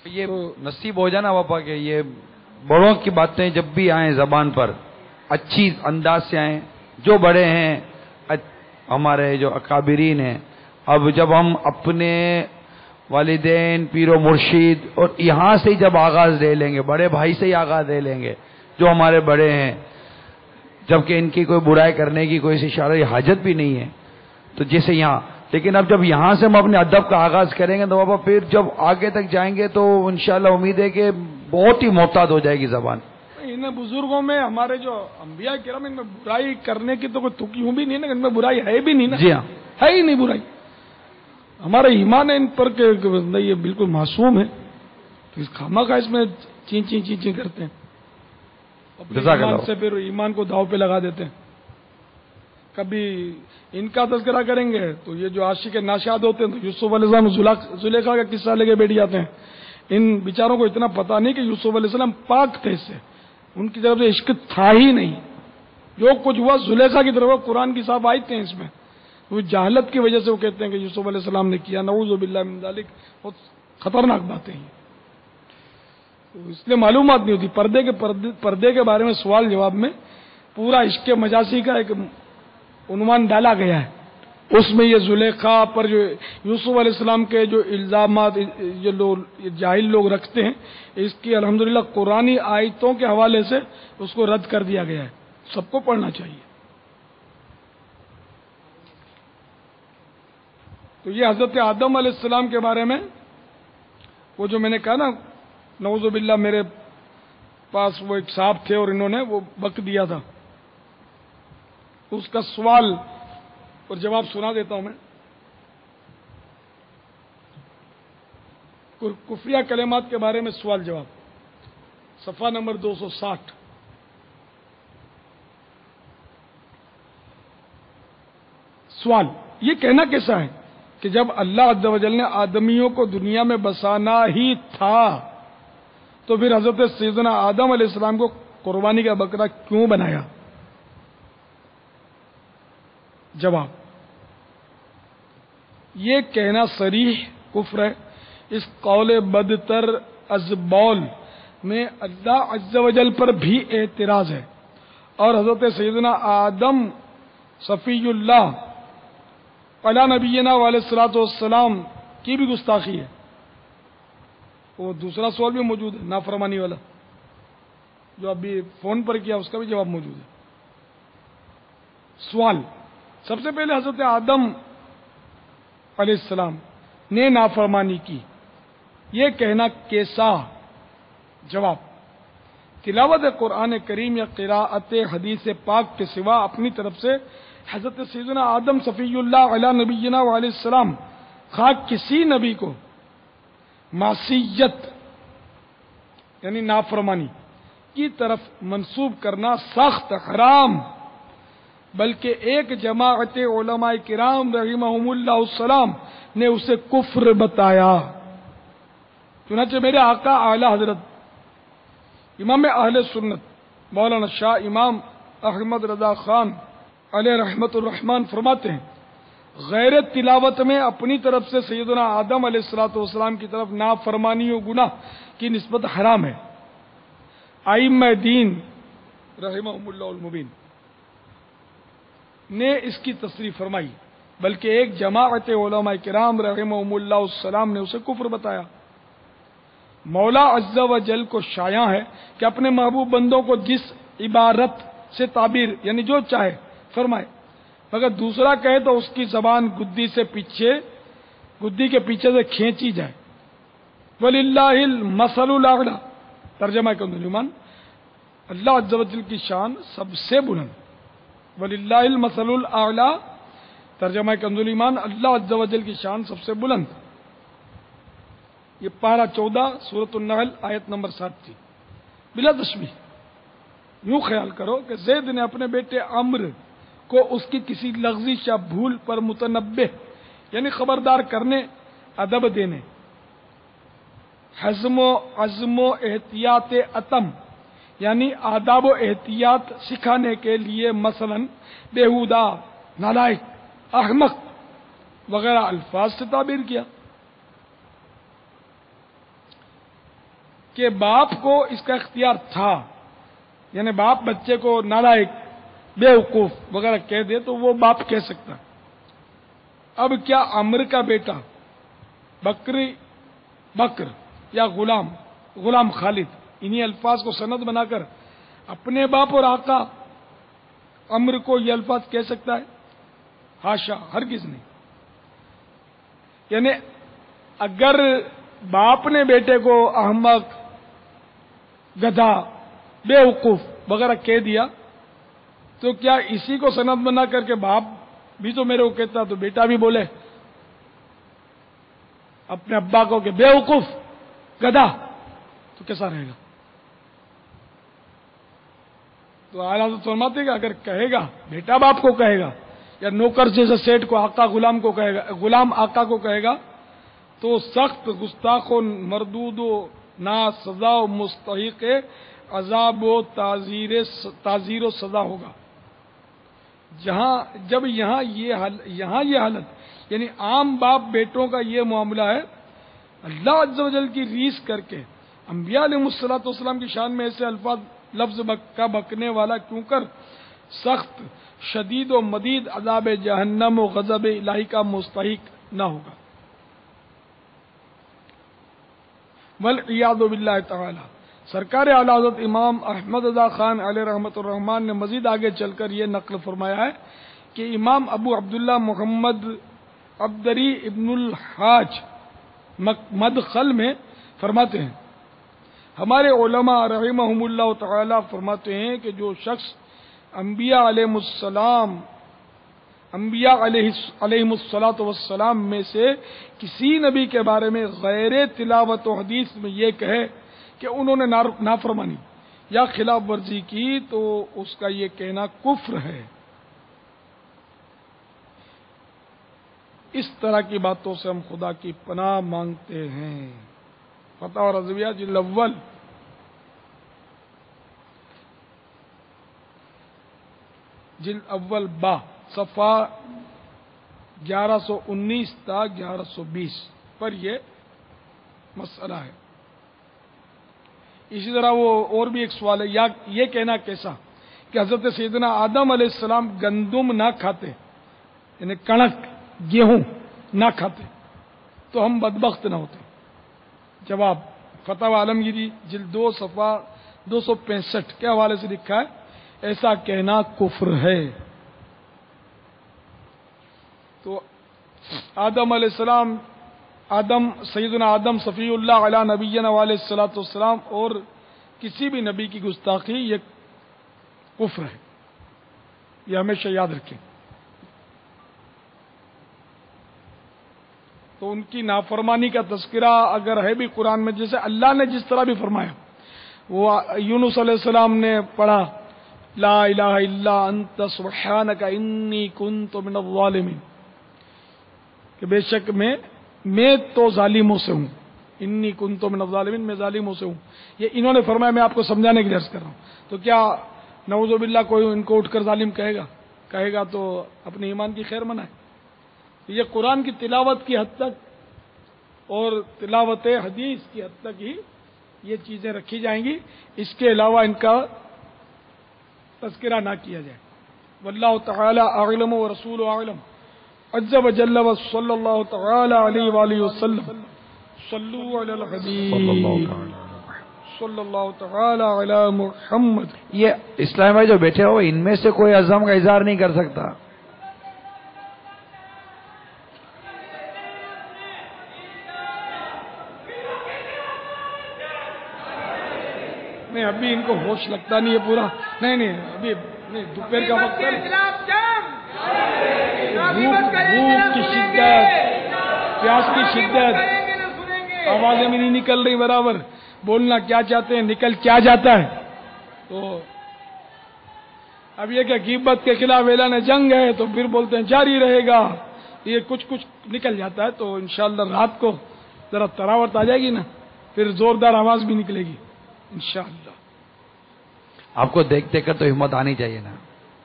یہ نصیب ہو جانا پاپا کہ یہ بڑوں کی باتیں جب بھی آئیں زبان پر اچھی انداز سے آئیں. جو بڑے ہیں ہمارے جو اکابرین ہیں، اب جب ہم اپنے والدین پیر و مرشید اور یہاں سے جب آغاز لے لیں گے، بڑے بھائی سے ہی آغاز لے لیں گے جو ہمارے بڑے ہیں، جبکہ ان کی کوئی برائی کرنے کی کوئی اشارہ حاجت بھی نہیں ہے. تو جیسے یہاں، لیکن اب جب یہاں سے ہم اپنے ادب کا آغاز کریں گے تو بابا پھر جب آگے تک جائیں گے تو انشاءاللہ امید ہے کہ بہت ہی محتاط ہو جائے گی زبان. ان بزرگوں میں ہمارے جو انبیاء کرام، ان میں برائی کرنے کی تو کوئی تکی ہوں بھی نہیں نا، ان میں برائی ہے بھی نہیں نا. جی ہاں، ہے ہی نہیں برائی. ہمارا ایمان ہے ان پر کہ یہ بالکل معصوم ہے، تو اس خامخواہ اس میں چین کرتے ہیں، اپنے جزاک ایمان اللہ. سے پھر ایمان کو داؤ پہ لگا دیتے ہیں. کبھی ان کا تذکرہ کریں گے تو یہ جو عاشق ناشاد ہوتے ہیں تو یوسف علیہ السلام زلیخا کا قصہ لے کے بیٹھ جاتے ہیں. ان بیچاروں کو اتنا پتہ نہیں کہ یوسف علیہ السلام پاک تھے، اس سے ان کی طرف سے عشق تھا ہی نہیں. جو کچھ ہوا زلیخا کی طرف، قرآن کی صاحب آیت ہیں اس میں، وہ جہالت کی وجہ سے وہ کہتے ہیں کہ یوسف علیہ السلام نے کیا. نعوذ باللہ من ذالک. بہت خطرناک باتیں ہیں. تو اس لیے معلومات نہیں ہوتی. پردے کے بارے میں سوال جواب میں پورا عشق مجاسی کا ایک عنوان ڈالا گیا ہے. اس میں یہ زلیخا پر جو یوسف علیہ السلام کے جو الزامات جاہل لوگ رکھتے ہیں، اس کی الحمدللہ قرآنی آیتوں کے حوالے سے اس کو رد کر دیا گیا ہے. سب کو پڑھنا چاہیے. تو یہ حضرت آدم علیہ السلام کے بارے میں وہ جو میں نے کہا نا، نعوذ باللہ میرے پاس وہ ایک صاحب تھے اور انہوں نے وہ وقت دیا تھا، اس کا سوال اور جواب سنا دیتا ہوں میں. کفریہ کلمات کے بارے میں سوال جواب، صفحہ نمبر 260. سوال یہ کہنا کیسا ہے کہ جب اللہ عز و جل نے آدمیوں کو دنیا میں بسانا ہی تھا تو پھر حضرت سیدنا آدم علیہ السلام کو قربانی کا بکرا کیوں بنایا؟ جواب، یہ کہنا صریح کفر ہے. اس قول بدتر از بول میں اللہ عز و جل پر بھی اعتراض ہے، اور حضرت سیدنا آدم صفی اللہ علی نبینا علیہ الصلوۃ والسلام کی بھی گستاخی ہے. وہ دوسرا سوال بھی موجود ہے نافرمانی والا جو ابھی فون پر کیا، اس کا بھی جواب موجود ہے. سوال، سب سے پہلے حضرت آدم علیہ السلام نے نافرمانی کی، یہ کہنا کیسا؟ جواب، تلاوت قرآن کریم یا قراءت حدیث پاک کے سوا اپنی طرف سے حضرت سیدنا آدم صفی اللہ علیہ نبینا علیہ السلام خواہ کسی نبی کو معصیت یعنی نافرمانی کی طرف منسوب کرنا سخت حرام، بلکہ ایک جماعت علماء کرام رحمہم اللہ السلام نے اسے کفر بتایا. چنانچہ میرے آقا اعلی حضرت امام اہل سنت مولانا شاہ امام احمد رضا خان علیہ رحمت الرحمن فرماتے ہیں، غیر تلاوت میں اپنی طرف سے سیدنا آدم علیہ الصلوۃ والسلام کی طرف نافرمانی و گناہ کی نسبت حرام ہے. ائمہ دین رحمہم اللہ المبین نے اس کی تصریح فرمائی، بلکہ ایک جماعت علماء کرام رحمہم اللہ السلام نے اسے کفر بتایا. مولا عز و جل کو شایع ہے کہ اپنے محبوب بندوں کو جس عبارت سے تعبیر یعنی جو چاہے فرمائے، مگر دوسرا کہے تو اس کی زبان گدی کے پیچھے سے کھینچی جائے. وَلِلَّهِ الْمَثَلُ الْأَعْلَى، ترجمہ کنز ایمان، اللہ عز و جل کی شان سب سے بلند. وَلِلَّهِ الْمَثَلُ الْأَعْلَى، ترجمہ کنز ایمان، اللہ عز و جل کی شان سب سے بلند. یہ پارہ 14 سورۃ النحل آیت نمبر 7 تھی. بلا تشبیہ یوں خیال کرو کہ زید نے اپنے بیٹے عمرو کو اس کی کسی لغزش یا بھول پر متنبہ یعنی خبردار کرنے، ادب دینے، حزم و عزم و احتیاط عتم یعنی آداب و احتیاط سکھانے کے لیے مثلا بیہودہ، نالائق، احمق وغیرہ الفاظ سے تعبیر کیا. کہ باپ کو اس کا اختیار تھا، یعنی باپ بچے کو نالائق، بیوقوف وغیرہ کہہ دے تو وہ باپ کہہ سکتا ہے۔ اب کیا عمر کا بیٹا بکر یا غلام خالد انہی الفاظ کو سند بنا کر اپنے باپ اور آقا عمر کو یہ الفاظ کہہ سکتا ہے؟ ہاشا، ہرگز نہیں۔ یعنی اگر باپ نے بیٹے کو احمق، گدھا، بیوقوف وغیرہ کہہ دیا تو کیا اسی کو سند بنا کر کے باپ بھی تو میرے کو کہتا تو بیٹا بھی بولے اپنے ابا کو کہ بیوقوف، گدھا، تو کیسا رہے گا؟ تو اعلیٰ حضرت فرماتے ہیں کہ اگر کہے گا، بیٹا باپ کو کہے گا یا نوکر جیسے سیٹ کو آقا غلام کو کہے گا، غلام آقا کو کہے گا تو سخت گستاخ و مردود و نا سزا و مستحق عذاب و تعزیر و سزا ہوگا۔ جب یہاں یہ حالت یعنی عام باپ بیٹوں کا یہ معاملہ ہے، اللہ عز و جل کی ریس کر کے انبیاء علیہ الصلوۃ والسلام کی شان میں ایسے الفاظ لفظ کا بکنے والا کیوں کر سخت، شدید و مدید عذاب جہنم و غضب الہی کا مستحق نہ ہوگا۔ والعیاذ باللہ تعالی۔ سرکار اعلیٰ حضرت امام احمد رضا خان علیہ رحمۃ الرحمان نے مزید آگے چل کر یہ نقل فرمایا ہے کہ امام ابو عبداللہ محمد عبدری ابن الحاج مدخل میں فرماتے ہیں، ہمارے علماء رحمہم اللہ تعالی فرماتے ہیں کہ جو شخص انبیاء علیہم الصلاۃ والسلام میں سے کسی نبی کے بارے میں غیر تلاوت و حدیث میں یہ کہے کہ انہوں نے نافرمانی یا خلاف ورزی کی تو اس کا یہ کہنا کفر ہے۔ اس طرح کی باتوں سے ہم خدا کی پناہ مانگتے ہیں۔ فتح رضویہ جلد اول با صفحہ 1119 تا 1120 پر یہ مسئلہ ہے۔ اسی طرح وہ اور بھی ایک سوال ہے، یا یہ کہنا کیسا کہ حضرت سیدنا آدم علیہ السلام گندم نہ کھاتے، یعنی کنک گیہوں نہ کھاتے تو ہم بدبخت نہ ہوتے۔ جواب، فتح عالمگیری جلد 2 صفحہ 265 کے حوالے سے لکھا ہے ایسا کہنا کفر ہے۔ تو آدم علیہ السلام، سیدنا آدم صفی اللہ علیہ نبینا علیہ الصلوۃ والسلام اور کسی بھی نبی کی گستاخی یہ کفر ہے، یہ ہمیشہ یاد رکھیں۔ تو ان کی نافرمانی کا تذکرہ اگر ہے بھی قرآن میں، جیسے اللہ نے جس طرح بھی فرمایا، وہ یونس علیہ السلام نے پڑھا لا الہ الا انت سبحانک انی کنت من الظالمین، کہ بے شک میں تو ظالموں سے ہوں، انی کنت من الظالمین، میں ظالموں سے ہوں۔ یہ انہوں نے فرمایا، میں آپ کو سمجھانے کے لیے عرض کر رہا ہوں۔ تو کیا نعوذ باللہ کوئی ان کو اٹھ کر ظالم کہے گا تو اپنے ایمان کی خیر منائے۔ یہ قرآن کی تلاوت کی حد تک اور تلاوت حدیث کی حد تک ہی یہ چیزیں رکھی جائیں گی، اس کے علاوہ ان کا تذکرہ نہ کیا جائے۔ واللہ تعالی اعلم ورسول اعلم عز وجل وصلی اللہ تعالی علیہ وآلہ وسلم صلو علی الحبیب صلی اللہ تعالی علی محمد۔ یہ اسلام بھائی جو بیٹھے ہو ان میں سے کوئی عزم کا اظہار نہیں کر سکتا؟ نہیں، ابھی ان کو ہوش لگتا نہیں ہے پورا، نہیں ابھی نہیں، دوپہر کا وقت ہے، بھوک کی شدت، پیاس کی شدت، آوازیں بھی نہیں نکل رہی برابر، بولنا کیا چاہتے ہیں نکل کیا جاتا ہے۔ تو اب یہ کہ غیبت کے خلاف اعلان جنگ ہے تو پھر بولتے ہیں جاری رہے گا، یہ کچھ نکل جاتا ہے۔ تو انشاءاللہ رات کو ذرا تراوت آ جائے گی نا، پھر زوردار آواز بھی نکلے گی انشاءاللہ۔ آپ کو دیکھ دیکھ کر تو ہمت آنی چاہیے نا۔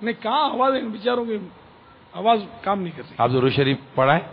نہیں، کہاں آواز ہے، ان بیچاروں کی آواز کام نہیں کرتی۔ آپ ضرور شریف پڑھائیں۔